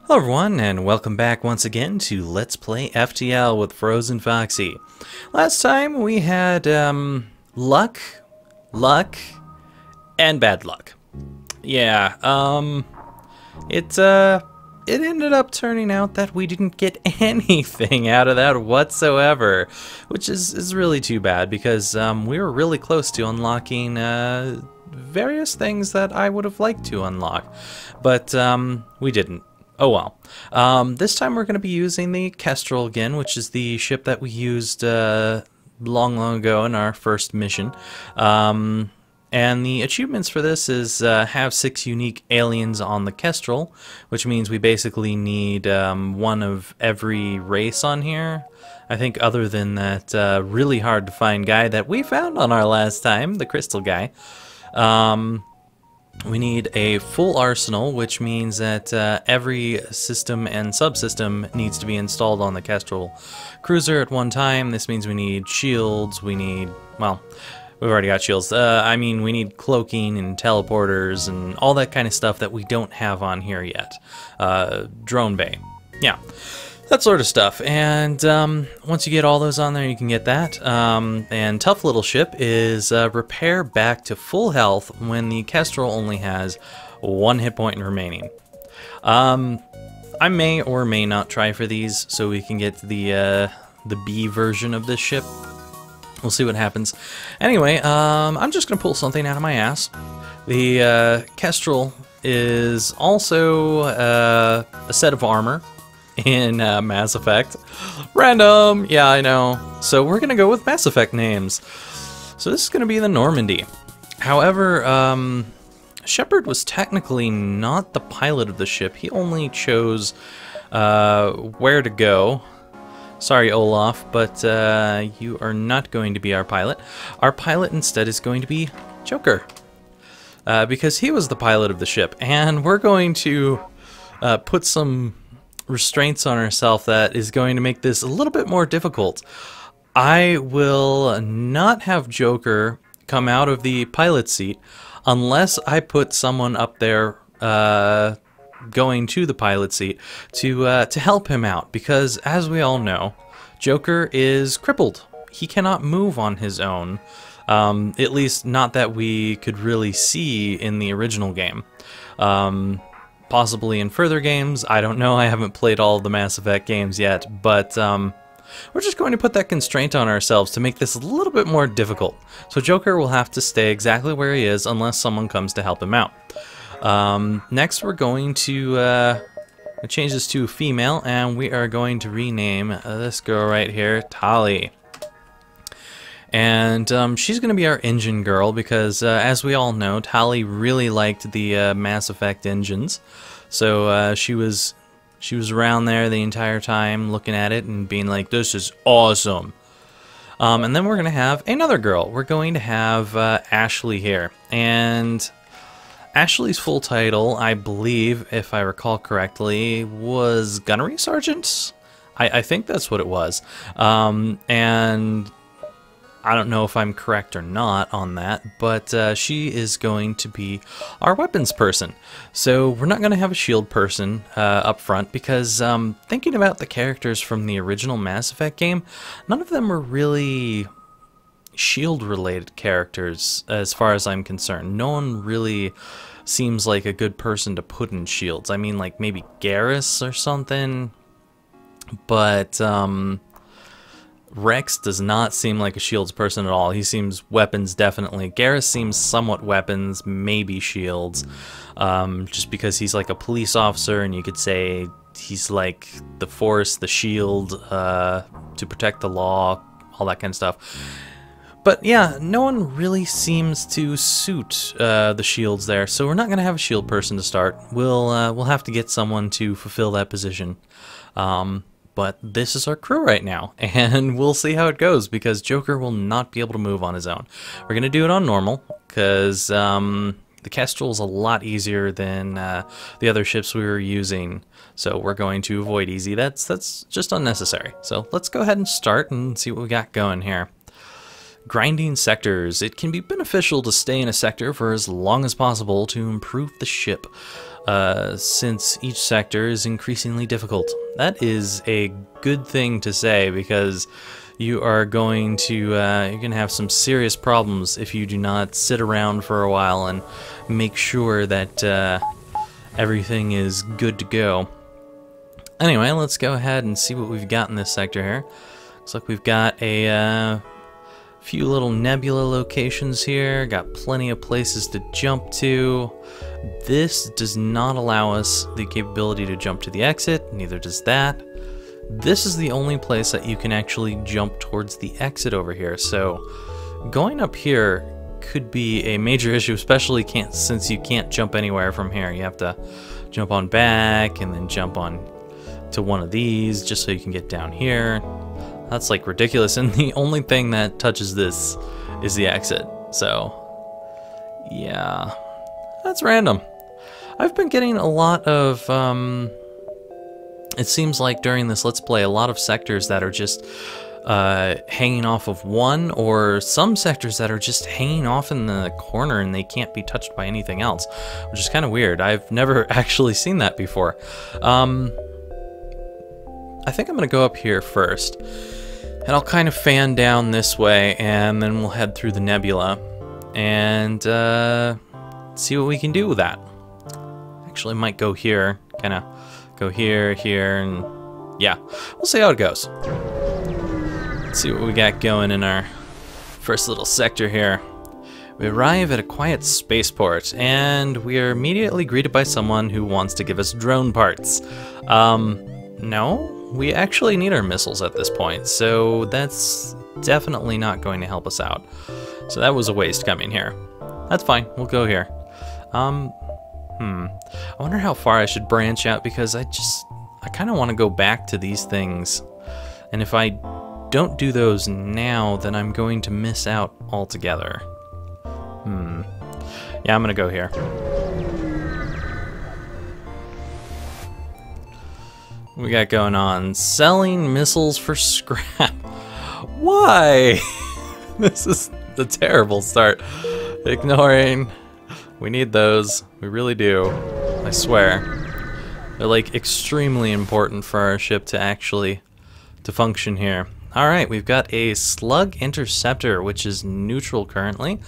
Hello everyone, and welcome back once again to Let's Play FTL with FrozenFoxy. Last time we had, luck, and bad luck. Yeah, it ended up turning out that we didn't get anything out of that whatsoever, which is really too bad because, we were really close to unlocking, various things that I would have liked to unlock, but, we didn't. Oh well. This time we're going to be using the Kestrel again, which is the ship that we used long ago in our first mission. And the achievements for this is have 6 unique aliens on the Kestrel, which means we basically need one of every race on here. I think other than that really hard to find guy that we found on our last time, the crystal guy. We need a full arsenal, which means that every system and subsystem needs to be installed on the Kestrel cruiser at one time. This means we need shields, we need, well, we've already got shields. I mean, we need cloaking and teleporters and all that kind of stuff that we don't have on here yet. Drone bay. Yeah. That sort of stuff, and once you get all those on there, you can get that. And Tough Little Ship is repair back to full health when the Kestrel only has 1 hit point remaining. I may or may not try for these, so we can get the B version of this ship. We'll see what happens. Anyway, I'm just gonna pull something out of my ass. The Kestrel is also a set of armor in Mass Effect. Random! Yeah, I know. So we're gonna go with Mass Effect names. So this is gonna be the Normandy. However, Shepard was technically not the pilot of the ship. He only chose where to go. Sorry, Olaf, but you are not going to be our pilot. Our pilot instead is going to be Joker. Because he was the pilot of the ship. And we're going to put some restraints on ourselves that is going to make this a little bit more difficult. I will not have Joker come out of the pilot seat unless I put someone up there going to the pilot seat to help him out, because as we all know, Joker is crippled. He cannot move on his own, at least not that we could really see in the original game. Possibly in further games, I don't know, I haven't played all of the Mass Effect games yet, but we're just going to put that constraint on ourselves to make this a little bit more difficult. So Joker will have to stay exactly where he is unless someone comes to help him out. Next we're going to change this to female, and we are going to rename this girl right here Tali. And she's going to be our engine girl because, as we all know, Tali really liked the Mass Effect engines. So she was around there the entire time looking at it and being like, this is awesome. And then we're going to have another girl. We're going to have Ashley here. And Ashley's full title, I believe, if I recall correctly, was Gunnery Sergeant? I think that's what it was. And I don't know if I'm correct or not on that, but she is going to be our weapons person. So we're not going to have a shield person up front because thinking about the characters from the original Mass Effect game, none of them were really shield-related characters as far as I'm concerned. No one really seems like a good person to put in shields. I mean, like maybe Garrus or something, but Rex does not seem like a shields person at all. He seems weapons, definitely. Garrus seems somewhat weapons, maybe shields, just because he's like a police officer, and you could say he's like the force, the shield, to protect the law, all that kind of stuff. But yeah, no one really seems to suit the shields there, so we're not going to have a shield person to start. We'll have to get someone to fulfill that position. But this is our crew right now, and we'll see how it goes, because Joker will not be able to move on his own. We're going to do it on normal, because the Kestrel is a lot easier than the other ships we were using, so we're going to avoid easy. That's just unnecessary. So let's go ahead and start and see what we got going here. Grinding sectors. It can be beneficial to stay in a sector for as long as possible to improve the ship. since each sector is increasingly difficult. That is a good thing to say, because you are going to you're going to have some serious problems if you do not sit around for a while and make sure that everything is good to go. Anyway, let's go ahead and see what we've got in this sector here. Looks like we've got a few little nebula locations here. Got plenty of places to jump to. This does not allow us the capability to jump to the exit, neither does that. This is the only place that you can actually jump towards the exit over here, so going up here could be a major issue, especially since you can't jump anywhere from here. You have to jump on back and then jump on to one of these just so you can get down here. That's like ridiculous, and the only thing that touches this is the exit, so yeah, that's random. I've been getting a lot of it seems like during this Let's Play, a lot of sectors that are just hanging off of one, or some sectors that are just hanging off in the corner and they can't be touched by anything else, which is kind of weird. I've never actually seen that before. I think I'm going to go up here first, and I'll kind of fan down this way, and then we'll head through the nebula and see what we can do with that. Actually, I might go here, kind of go here, here, and yeah, we'll see how it goes. Let's see what we got going in our first little sector here. We arrive at a quiet spaceport, and we are immediately greeted by someone who wants to give us drone parts. No, we actually need our missiles at this point, so that's definitely not going to help us out. So that was a waste coming here. That's fine, we'll go here. I wonder how far I should branch out, because I kind of want to go back to these things. And if I don't do those now, then I'm going to miss out altogether. Yeah, I'm going to go here. What we got going on? Selling missiles for scrap. Why? This is a terrible start. Ignoring. We need those. We really do. I swear. They're like extremely important for our ship to actually function here. Alright, we've got a slug interceptor, which is neutral currently.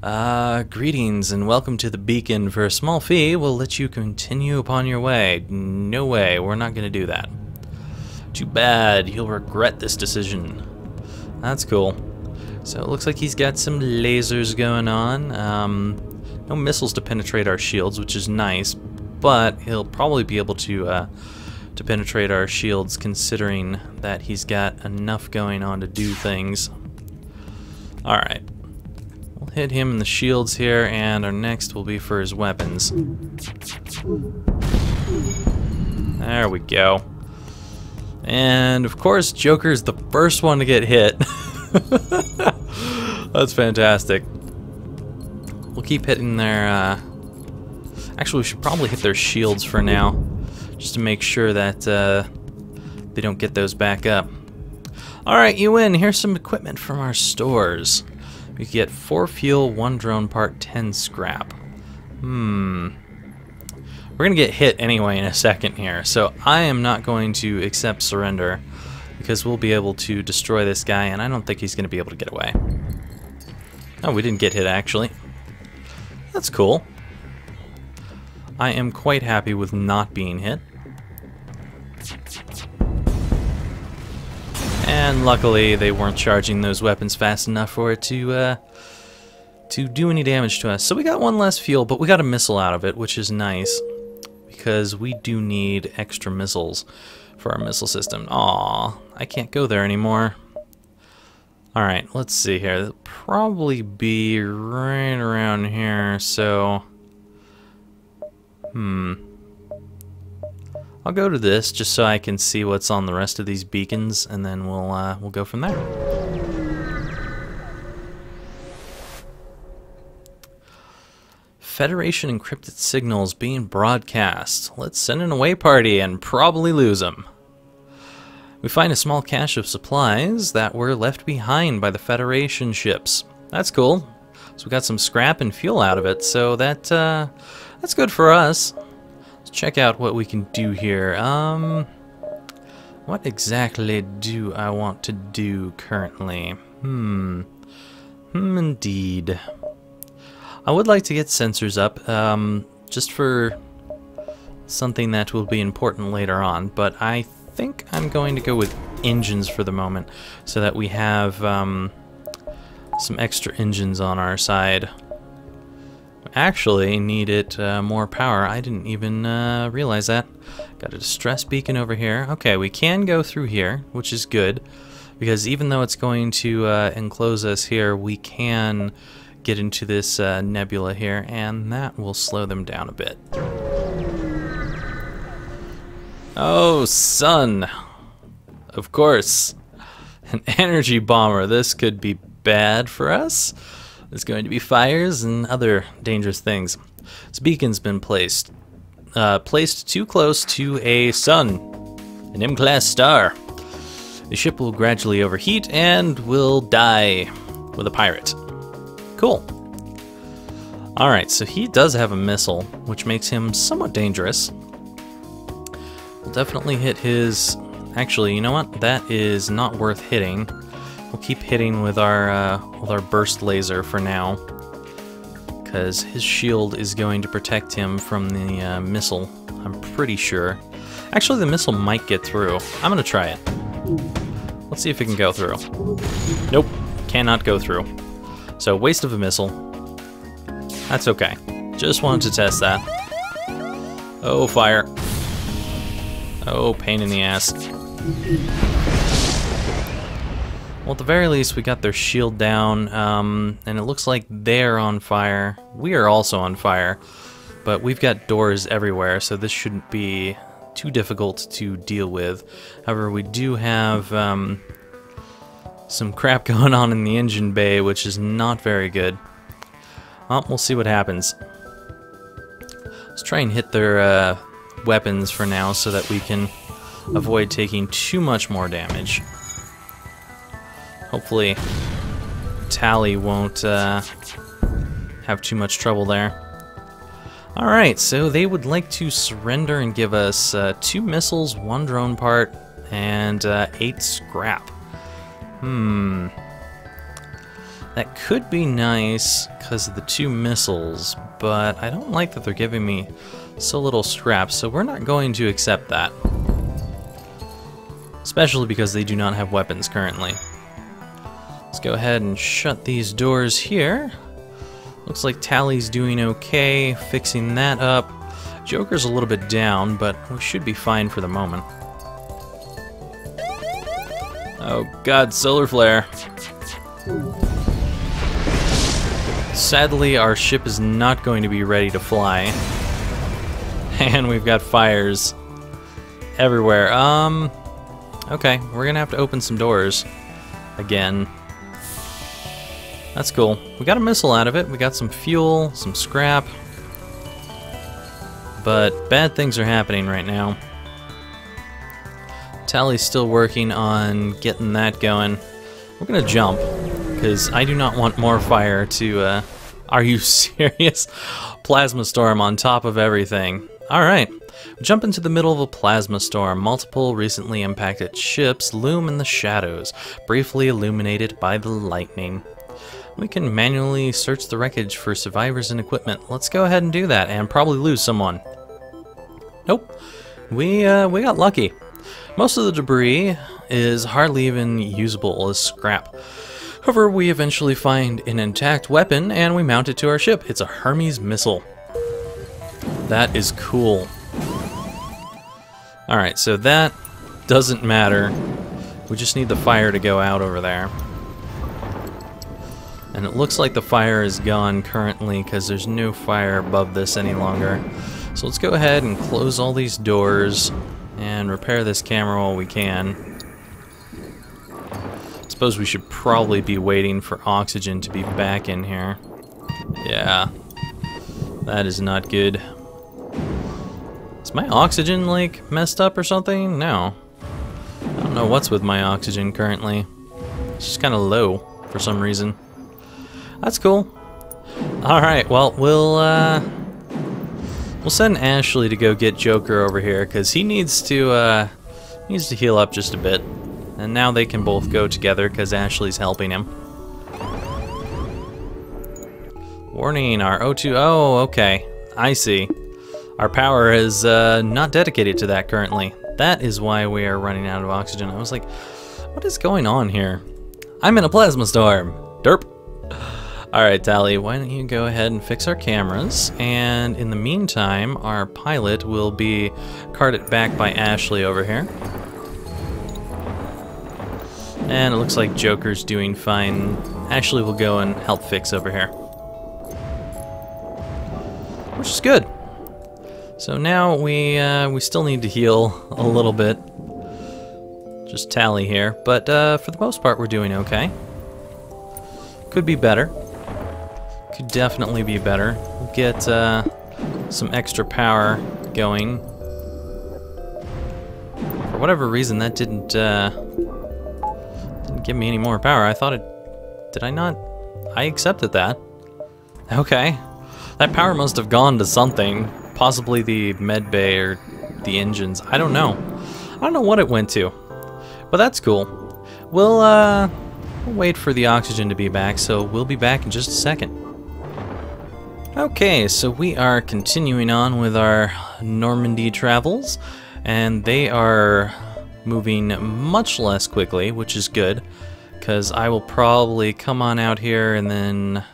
Greetings and welcome to the beacon. For a small fee, we'll let you continue upon your way. No way, we're not going to do that. Too bad, you'll regret this decision. That's cool. So it looks like he's got some lasers going on. No missiles to penetrate our shields, which is nice, but he'll probably be able to penetrate our shields, considering that he's got enough going on to do things. Alright. We'll hit him in the shields here, and our next will be for his weapons. There we go. And of course, Joker's the first one to get hit. That's fantastic. We'll keep hitting their... Actually, we should probably hit their shields for now, just to make sure that they don't get those back up. Alright, you win. Here's some equipment from our stores. We get 4 fuel, 1 drone part, 10 scrap. We're going to get hit anyway in a second here, so I am not going to accept surrender, because we'll be able to destroy this guy, and I don't think he's going to be able to get away. Oh, we didn't get hit, actually. That's cool. I am quite happy with not being hit. And luckily, they weren't charging those weapons fast enough for it to do any damage to us. So we got 1 less fuel, but we got a missile out of it, which is nice, because we do need extra missiles for our missile system. Aw, I can't go there anymore. Alright, let's see here. It'll probably be right around here, so... I'll go to this just so I can see what's on the rest of these beacons, and then we'll go from there. Federation encrypted signals being broadcast. Let's send an away party and probably lose them. We find a small cache of supplies that were left behind by the Federation ships. That's cool. So we got some scrap and fuel out of it, so that's good for us. Let's check out what we can do here. What exactly do I want to do currently? Indeed. I would like to get sensors up, just for something that will be important later on, but I think I'm going to go with engines for the moment, so that we have some extra engines on our side. Actually needed more power. I didn't even realize that. Got a distress beacon over here. Okay, we can go through here, which is good, because even though it's going to enclose us here, we can get into this nebula here, and that will slow them down a bit. Oh, sun! Of course. An energy bomber. This could be bad for us. There's going to be fires and other dangerous things. This beacon's been placed. Placed too close to a sun. An M-class star. The ship will gradually overheat and will die with a pirate. Cool. Alright, so he does have a missile, which makes him somewhat dangerous. We'll definitely hit his... Actually, you know what? That is not worth hitting. We'll keep hitting with our burst laser for now, because his shield is going to protect him from the missile, I'm pretty sure. Actually, the missile might get through. I'm gonna try it. Let's see if it can go through. Nope, cannot go through. So, waste of a missile. That's okay. Just wanted to test that. Oh, fire. Oh, pain in the ass. Well, at the very least, we got their shield down, and it looks like they're on fire. We are also on fire, but we've got doors everywhere, so this shouldn't be too difficult to deal with. However, we do have some crap going on in the engine bay, which is not very good. Well, we'll see what happens. Let's try and hit their weapons for now so that we can avoid taking too much more damage. Hopefully, Tally won't have too much trouble there. Alright, so they would like to surrender and give us 2 missiles, 1 drone part, and 8 scrap. That could be nice because of the 2 missiles, but I don't like that they're giving me so little scrap, so we're not going to accept that. Especially because they do not have weapons currently. Let's go ahead and shut these doors here. Looks like Tally's doing okay, fixing that up. Joker's a little bit down, but we should be fine for the moment. Oh god, solar flare. Sadly, our ship is not going to be ready to fly. And we've got fires everywhere. Okay, we're gonna have to open some doors again. That's cool. We got a missile out of it. We got some fuel, some scrap. But bad things are happening right now. Tally's still working on getting that going. We're gonna jump, because I do not want more fire to, are you serious? Plasma storm on top of everything. Alright. Jump into the middle of a plasma storm. Multiple recently impacted ships loom in the shadows, briefly illuminated by the lightning. We can manually search the wreckage for survivors and equipment. Let's go ahead and do that, and probably lose someone. Nope. We got lucky. Most of the debris is hardly even usable as scrap. However, we eventually find an intact weapon, and we mount it to our ship. It's a Hermes missile. That is cool. Alright, so that doesn't matter. We just need the fire to go out over there. And it looks like the fire is gone currently because there's no fire above this any longer. So let's go ahead and close all these doors and repair this camera while we can. Suppose we should probably be waiting for oxygen to be back in here. Yeah, that is not good. Is my oxygen, like, messed up or something? No. I don't know what's with my oxygen currently. It's just kind of low for some reason. That's cool. Alright, well, we'll We'll send Ashley to go get Joker over here, because he needs to heal up just a bit. And now they can both go together, because Ashley's helping him. Warning, our O2... Oh, okay. I see. Our power is not dedicated to that currently. That is why we are running out of oxygen. I was like, what is going on here? I'm in a plasma storm. Derp. Alright, Tally, why don't you go ahead and fix our cameras, and in the meantime, our pilot will be carted back by Ashley over here. And it looks like Joker's doing fine. Ashley will go and help fix over here. Which is good. So now we still need to heal a little bit. Just Tally here, but for the most part we're doing okay. Could be better. Could definitely be better. We'll get some extra power going. For whatever reason, that didn't give me any more power. I thought it... Did I not? I accepted that. Okay. That power must have gone to something. Possibly the med bay or the engines. I don't know. I don't know what it went to. But that's cool. We'll wait for the oxygen to be back, so we'll be back in just a second. Okay, so we are continuing on with our Normandy travels, and they are moving much less quickly, which is good, because I will probably come on out here and then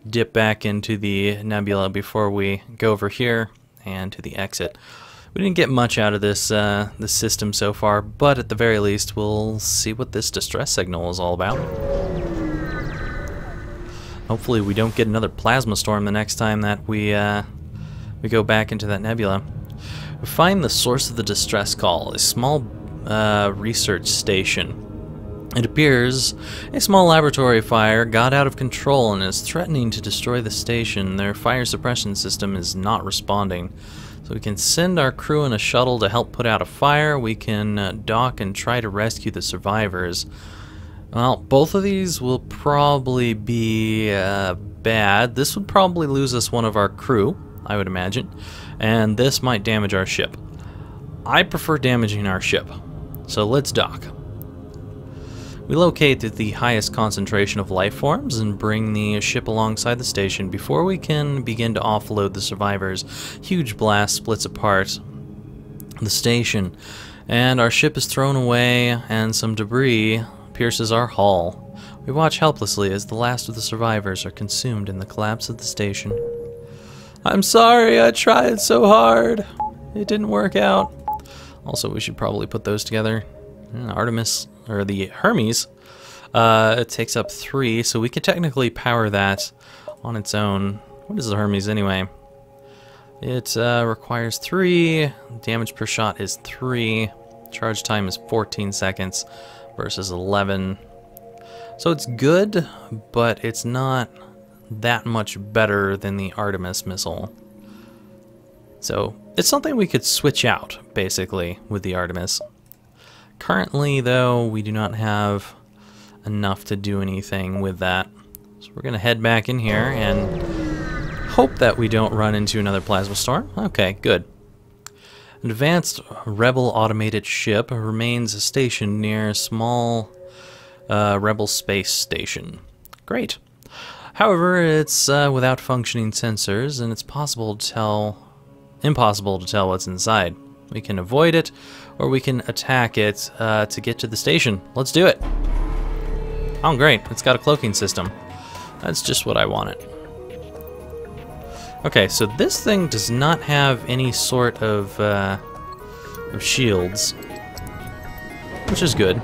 dip back into the nebula before we go over here and to the exit. We didn't get much out of this this system so far, but at the very least we'll see what this distress signal is all about. Hopefully we don't get another plasma storm the next time that we go back into that nebula. We find the source of the distress call, a small research station. It appears a small laboratory fire got out of control and is threatening to destroy the station. Their fire suppression system is not responding. So we can send our crew in a shuttle to help put out a fire. We can dock and try to rescue the survivors. Well, both of these will probably be bad. This would probably lose us one of our crew, I would imagine. And this might damage our ship. I prefer damaging our ship. So let's dock. We locate the highest concentration of life forms and bring the ship alongside the station before we can begin to offload the survivors. Huge blast splits apart the station, and our ship is thrown away, and some debris pierces our hull. We watch helplessly as the last of the survivors are consumed in the collapse of the station. I'm sorry, I tried so hard. It didn't work out. Also, we should probably put those together. Artemis, or the Hermes, it takes up 3, so we could technically power that on its own. What is the Hermes anyway? It requires 3, damage per shot is 3, charge time is 14 seconds versus 11. So it's good, but it's not that much better than the Artemis missile. So it's something we could switch out, basically, with the Artemis. Currently, though, we do not have enough to do anything with that. So we're going to head back in here and hope that we don't run into another plasma storm. Okay, good. An advanced Rebel automated ship remains stationed near a small Rebel space station. Great. However, it's without functioning sensors, and it's impossible to tell what's inside. We can avoid it, or we can attack it to get to the station. Let's do it. Oh, great. It's got a cloaking system. That's just what I wanted. Okay, so this thing does not have any sort of shields, which is good.